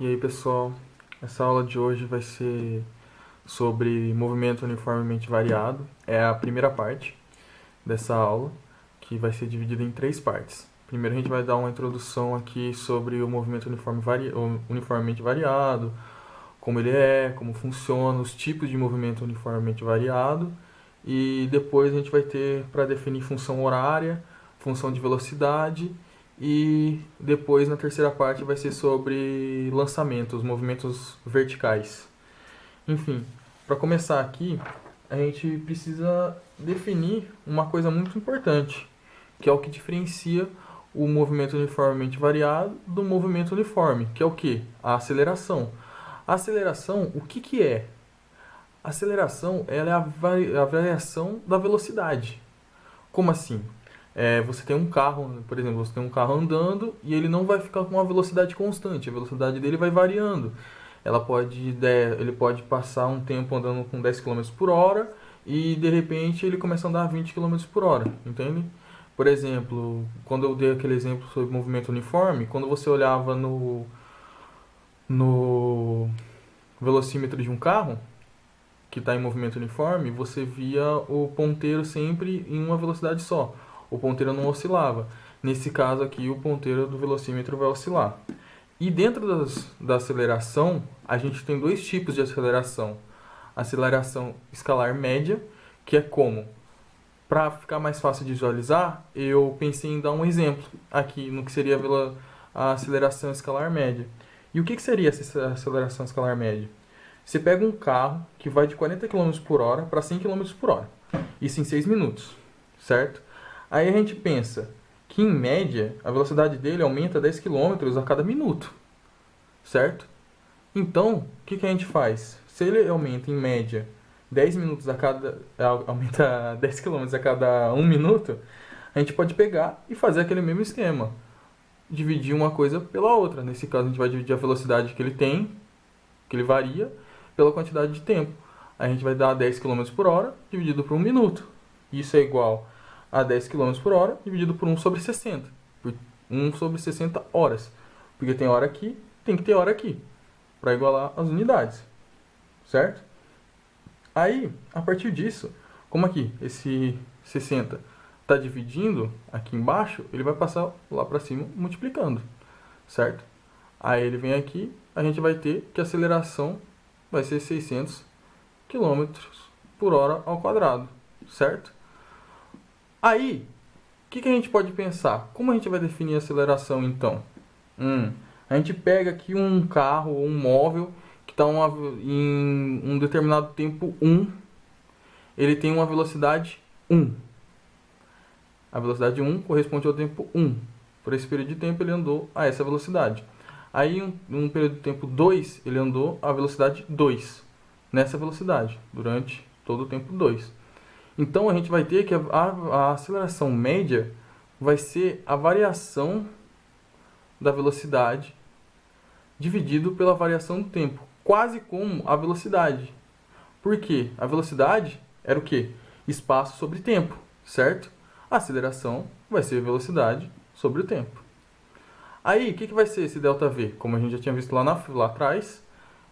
E aí, pessoal, essa aula de hoje vai ser sobre movimento uniformemente variado. É a primeira parte dessa aula, que vai ser dividida em três partes. Primeiro a gente vai dar uma introdução aqui sobre o movimento uniformemente variado, como ele é, como funciona, os tipos de movimento uniformemente variado. E depois a gente vai ter para definir função horária, função de velocidade e depois na terceira parte vai ser sobre lançamentos, movimentos verticais. Enfim, para começar aqui, a gente precisa definir uma coisa muito importante, que é o que diferencia o movimento uniformemente variado do movimento uniforme, que é o que? A aceleração. A aceleração, o que, que é? A aceleração ela é a variação da velocidade. Como assim? Você tem um carro, por exemplo, você tem um carro andando e ele não vai ficar com uma velocidade constante, a velocidade dele vai variando. Ele pode passar um tempo andando com 10 km por hora e de repente ele começa a andar 20 km por hora, entende? Por exemplo, quando eu dei aquele exemplo sobre movimento uniforme, quando você olhava no velocímetro de um carro, que está em movimento uniforme, você via o ponteiro sempre em uma velocidade só. O ponteiro não oscilava. Nesse caso aqui, o ponteiro do velocímetro vai oscilar. E dentro da aceleração, a gente tem dois tipos de aceleração. Aceleração escalar média, que é como? Para ficar mais fácil de visualizar, eu pensei em dar um exemplo aqui no que seria a aceleração escalar média. E o que seria essa aceleração escalar média? Você pega um carro que vai de 40 km por hora para 100 km por hora. Isso em 6 minutos, certo? Aí a gente pensa que, em média, a velocidade dele aumenta 10 km a cada minuto, certo? Então, o que a gente faz? Se ele aumenta, em média, 10 minutos a cada... aumenta 10 km a cada 1 minuto, a gente pode pegar e fazer aquele mesmo esquema. Dividir uma coisa pela outra. Nesse caso, a gente vai dividir a velocidade que ele tem, que ele varia, pela quantidade de tempo. A gente vai dar 10 km por hora dividido por 1 minuto. Isso é igual a 10 km por hora dividido por 1 sobre 60. Por 1 sobre 60 horas. Porque tem hora aqui, tem que ter hora aqui. Para igualar as unidades. Certo? Aí, a partir disso, como aqui, esse 60 está dividindo aqui embaixo, ele vai passar lá para cima multiplicando. Certo? Aí ele vem aqui, a gente vai ter que a aceleração vai ser 600 km por hora ao quadrado, certo? Aí, o que a gente pode pensar? Como a gente vai definir a aceleração então? A gente pega aqui um carro ou um móvel que está em um determinado tempo 1, ele tem uma velocidade 1. A velocidade 1 corresponde ao tempo 1. Por esse período de tempo ele andou a essa velocidade. Aí, um período de tempo 2, ele andou a velocidade 2. Nessa velocidade, durante todo o tempo 2. Então, a gente vai ter que a aceleração média vai ser a variação da velocidade dividido pela variação do tempo. Quase como a velocidade. Por quê? A velocidade era o quê? Espaço sobre tempo, certo? A aceleração vai ser velocidade sobre o tempo. Aí, o que vai ser esse ΔV? Como a gente já tinha visto lá atrás,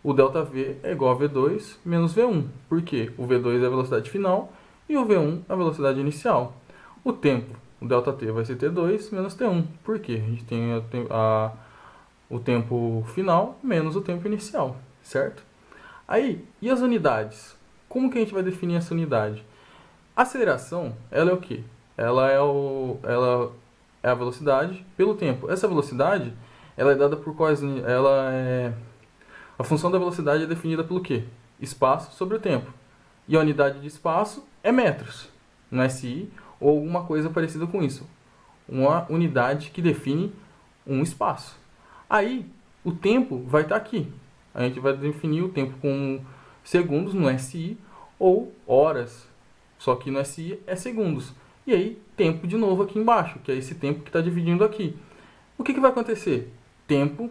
o ΔV é igual a V2 menos V1. Por quê? O V2 é a velocidade final e o V1 é a velocidade inicial. O tempo, o ΔT vai ser T2 menos T1. Por quê? A gente tem o tempo final menos o tempo inicial, certo? Aí, e as unidades? Como que a gente vai definir essa unidade? A aceleração, ela é o quê? Ela é a velocidade pelo tempo. Essa velocidade, ela é dada por quais... A função da velocidade é definida pelo quê? Espaço sobre o tempo. E a unidade de espaço é metros, no SI, ou alguma coisa parecida com isso. Uma unidade que define um espaço. Aí, o tempo vai estar aqui. A gente vai definir o tempo com segundos no SI, ou horas, só que no SI é segundos. E aí, tempo de novo aqui embaixo, que é esse tempo que está dividindo aqui. O que vai acontecer? Tempo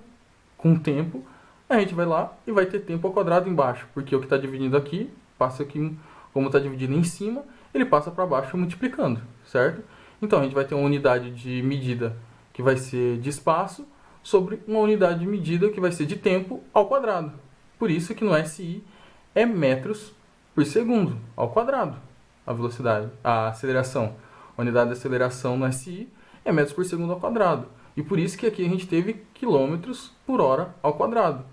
com tempo, a gente vai lá e vai ter tempo ao quadrado embaixo, porque o que está dividindo aqui, passa aqui, como está dividido em cima, ele passa para baixo multiplicando, certo? Então, a gente vai ter uma unidade de medida que vai ser de espaço, sobre uma unidade de medida que vai ser de tempo ao quadrado. Por isso que no SI é metros por segundo ao quadrado. A velocidade, a aceleração, a unidade de aceleração no SI é metros por segundo ao quadrado. E por isso que aqui a gente teve quilômetros por hora ao quadrado.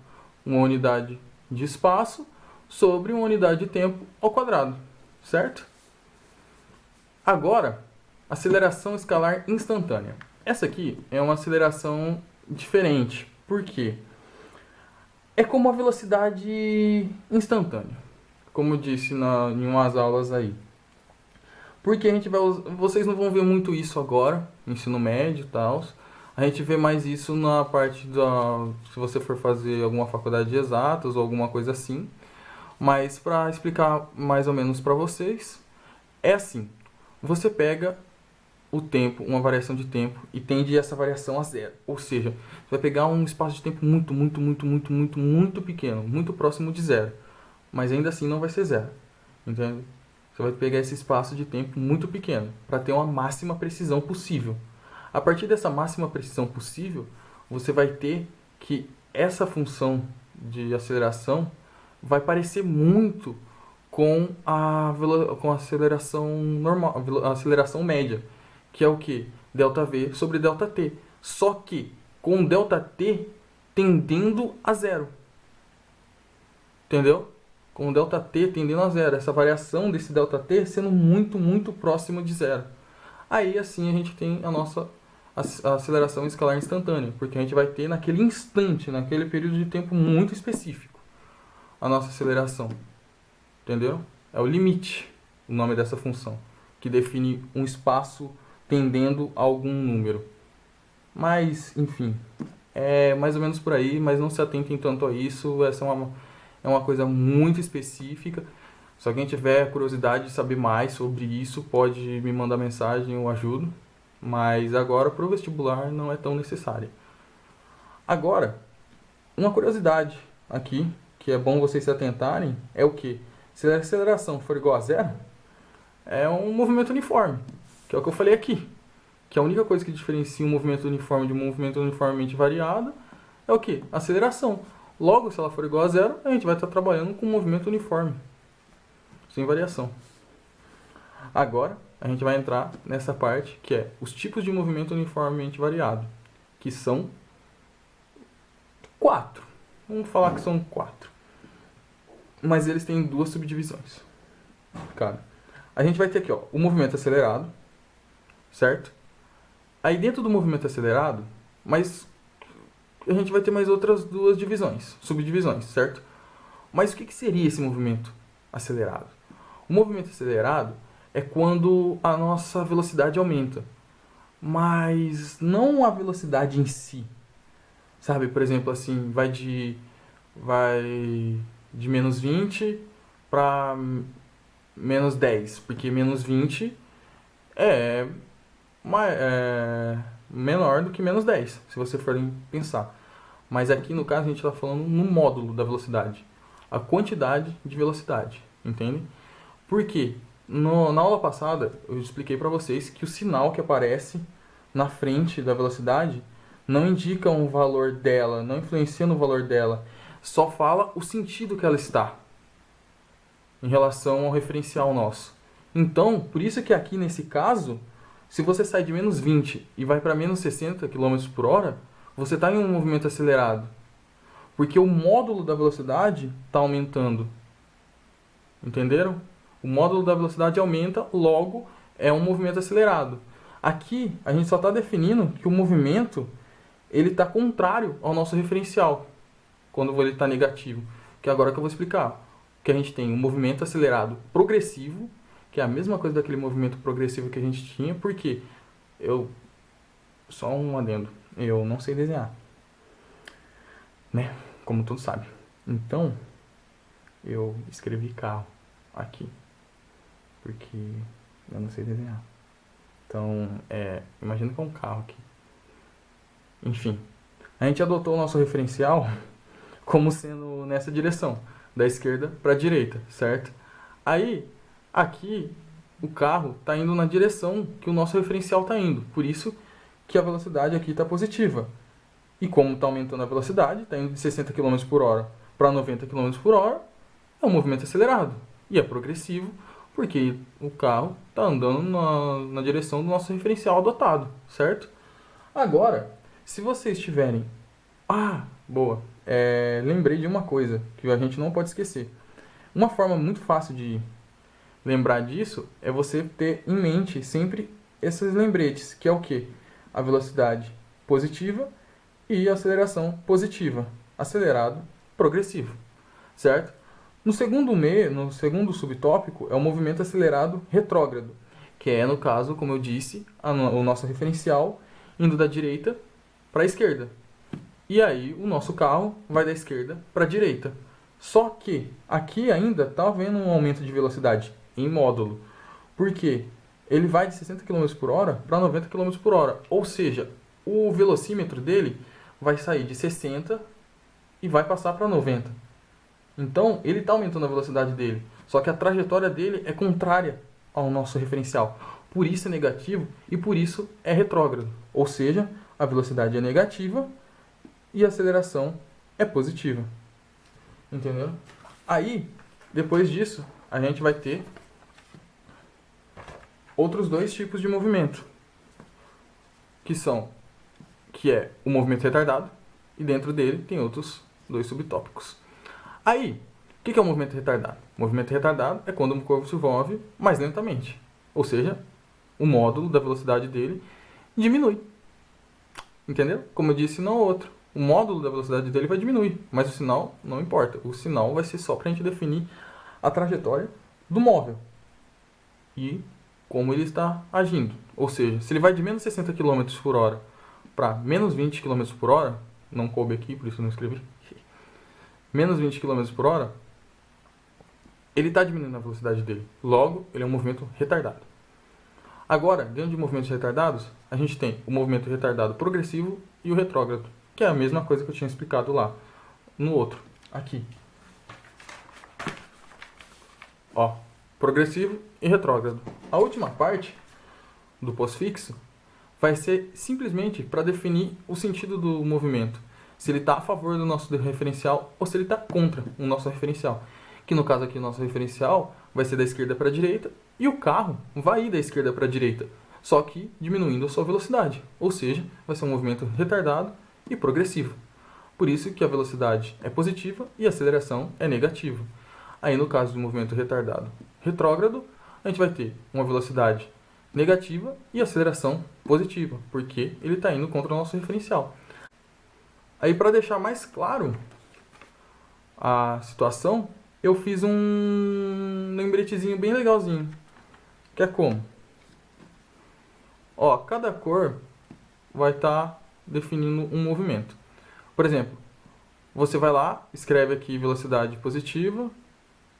Uma unidade de espaço sobre uma unidade de tempo ao quadrado. Certo? Agora, aceleração escalar instantânea. Essa aqui é uma aceleração diferente. Por quê? É como a velocidade instantânea, como eu disse em umas aulas aí. Porque a gente vai, vocês não vão ver muito isso agora, ensino médio e tal. A gente vê mais isso na parte se você for fazer alguma faculdade de exatas ou alguma coisa assim. Mas para explicar mais ou menos para vocês, é assim. Você pega o tempo, uma variação de tempo, e tende essa variação a zero. Ou seja, você vai pegar um espaço de tempo muito pequeno, muito próximo de zero. Mas ainda assim não vai ser zero. Entende? Você vai pegar esse espaço de tempo muito pequeno, para ter uma máxima precisão possível. A partir dessa máxima precisão possível, você vai ter que essa função de aceleração vai parecer muito com a aceleração normal, a aceleração média, que é o que? ΔV sobre ΔT. Só que com ΔT tendendo a zero. Entendeu? Com ΔT tendendo a zero. Essa variação desse ΔT sendo muito próximo de zero. Aí assim a gente tem a nossa aceleração escalar instantânea, porque a gente vai ter naquele instante, naquele período de tempo muito específico, a nossa aceleração. Entendeu? É o limite, o nome dessa função, que define um espaço tendendo a algum número. Mas, enfim, é mais ou menos por aí, mas não se atentem tanto a isso. Essa é uma coisa muito específica. Se alguém tiver curiosidade de saber mais sobre isso, pode me mandar mensagem, eu ajudo. Mas agora, para o vestibular, não é tão necessária. Agora, uma curiosidade aqui, que é bom vocês se atentarem, é o que? Se a aceleração for igual a zero, é um movimento uniforme, que é o que eu falei aqui. Que a única coisa que diferencia um movimento uniforme de um movimento uniformemente variado é o que? Aceleração. Logo, se ela for igual a zero, a gente vai estar trabalhando com um movimento uniforme, sem variação. Agora, a gente vai entrar nessa parte que é os tipos de movimento uniformemente variado, que são 4. Vamos falar que são 4. Mas eles têm 2 subdivisões. Cara, a gente vai ter aqui, ó, o movimento acelerado, certo? Aí dentro do movimento acelerado, mas a gente vai ter mais outras 2 divisões, subdivisões, certo? Mas o que seria esse movimento acelerado? O movimento acelerado é quando a nossa velocidade aumenta, mas não a velocidade em si. Sabe, por exemplo, assim, vai de menos 20 para menos 10, porque menos 20 é menor do que menos 10, se você for pensar. Mas aqui, no caso, a gente está falando no módulo da velocidade, a quantidade de velocidade, entende? Por quê? Na aula passada, eu expliquei para vocês que o sinal que aparece na frente da velocidade não indica um valor dela, não influencia no valor dela, só fala o sentido que ela está em relação ao referencial nosso. Então, por isso que aqui nesse caso, se você sai de menos 20 e vai para menos 60 km por hora, você está em um movimento acelerado. Porque o módulo da velocidade está aumentando. Entenderam? O módulo da velocidade aumenta, logo é um movimento acelerado. Aqui, a gente só está definindo que o movimento ele está contrário ao nosso referencial, quando ele está negativo. Que é agora que eu vou explicar. Que a gente tem um movimento acelerado progressivo, que é a mesma coisa daquele movimento progressivo que a gente tinha, porque só um adendo, eu não sei desenhar, né? Como todos sabem. Então, eu escrevi carro aqui, porque eu não sei desenhar. Então, imagina que é um carro aqui. Enfim, a gente adotou o nosso referencial como sendo nessa direção, da esquerda para a direita, certo? Aí, aqui, o carro está indo na direção que o nosso referencial está indo. Por isso que a velocidade aqui está positiva. E como está aumentando a velocidade, está indo de 60 km por hora para 90 km por hora, é um movimento acelerado. E é progressivo, porque o carro está andando na direção do nosso referencial adotado, certo? Agora, se vocês tiverem... Ah, boa. Lembrei de uma coisa que a gente não pode esquecer. Uma forma muito fácil de lembrar disso é você ter em mente sempre esses lembretes, que é o quê? A velocidade positiva e a aceleração positiva. Acelerado, progressivo, certo? No segundo subtópico é o movimento acelerado retrógrado, que é, no caso, como eu disse, o nosso referencial indo da direita para a esquerda. E aí o nosso carro vai da esquerda para a direita. Só que aqui ainda está havendo um aumento de velocidade em módulo. Por quê? Ele vai de 60 km por hora para 90 km por hora. Ou seja, o velocímetro dele vai sair de 60 e vai passar para 90. Então, ele está aumentando a velocidade dele. Só que a trajetória dele é contrária ao nosso referencial. Por isso é negativo e por isso é retrógrado. Ou seja, a velocidade é negativa e a aceleração é positiva. Entendeu? Aí, depois disso, a gente vai ter outros dois tipos de movimento. Que é o movimento retardado, e dentro dele tem outros dois subtópicos. Aí, o que é o movimento retardado? O movimento retardado é quando um corpo se move mais lentamente. Ou seja, o módulo da velocidade dele diminui. Entendeu? Como eu disse no outro. O módulo da velocidade dele vai diminuir, mas o sinal não importa. O sinal vai ser só para a gente definir a trajetória do móvel e como ele está agindo. Ou seja, se ele vai de menos 60 km por hora para menos 20 km por hora, não coube aqui, por isso eu não escrevi, menos 20 km por hora, ele está diminuindo a velocidade dele. Logo, ele é um movimento retardado. Agora, dentro de movimentos retardados, a gente tem o movimento retardado progressivo e o retrógrado, que é a mesma coisa que eu tinha explicado lá no outro, aqui. Ó, progressivo e retrógrado. A última parte do pós-fixo vai ser simplesmente para definir o sentido do movimento. Se ele está a favor do nosso referencial ou se ele está contra o nosso referencial. Que no caso aqui o nosso referencial vai ser da esquerda para a direita e o carro vai ir da esquerda para a direita, só que diminuindo a sua velocidade. Ou seja, vai ser um movimento retardado e progressivo. Por isso que a velocidade é positiva e a aceleração é negativa. Aí no caso do movimento retardado retrógrado, a gente vai ter uma velocidade negativa e aceleração positiva, porque ele está indo contra o nosso referencial. Aí para deixar mais claro a situação, eu fiz um lembretezinho bem legalzinho, que é como? Ó, cada cor vai estar definindo um movimento. Por exemplo, você vai lá, escreve aqui velocidade positiva,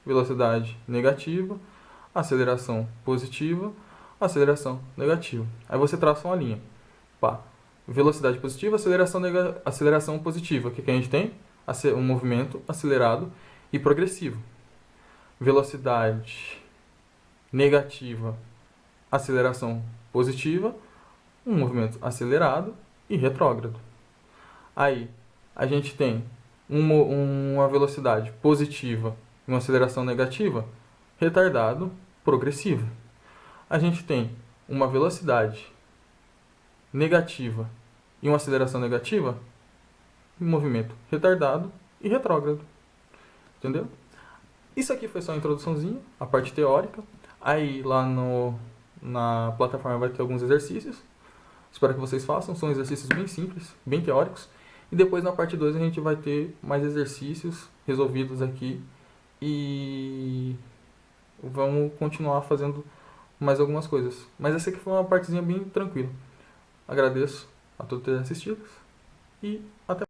velocidade negativa, aceleração positiva, aceleração negativa. Aí você traça uma linha. Pá, velocidade positiva, aceleração positiva. O que a gente tem? Um movimento acelerado e progressivo. Velocidade negativa, aceleração positiva, um movimento acelerado e retrógrado. Aí a gente tem uma velocidade positiva e uma aceleração negativa, retardado, progressivo. A gente tem uma velocidade negativa e uma aceleração negativa, um movimento retardado e retrógrado. Entendeu? Isso aqui foi só a introduçãozinha, a parte teórica. Aí lá na plataforma vai ter alguns exercícios. Espero que vocês façam. São exercícios bem simples, bem teóricos. E depois na parte 2 a gente vai ter mais exercícios resolvidos aqui. E vamos continuar fazendo mais algumas coisas. Mas essa aqui foi uma partezinha bem tranquila. Agradeço a todos terem assistido. E até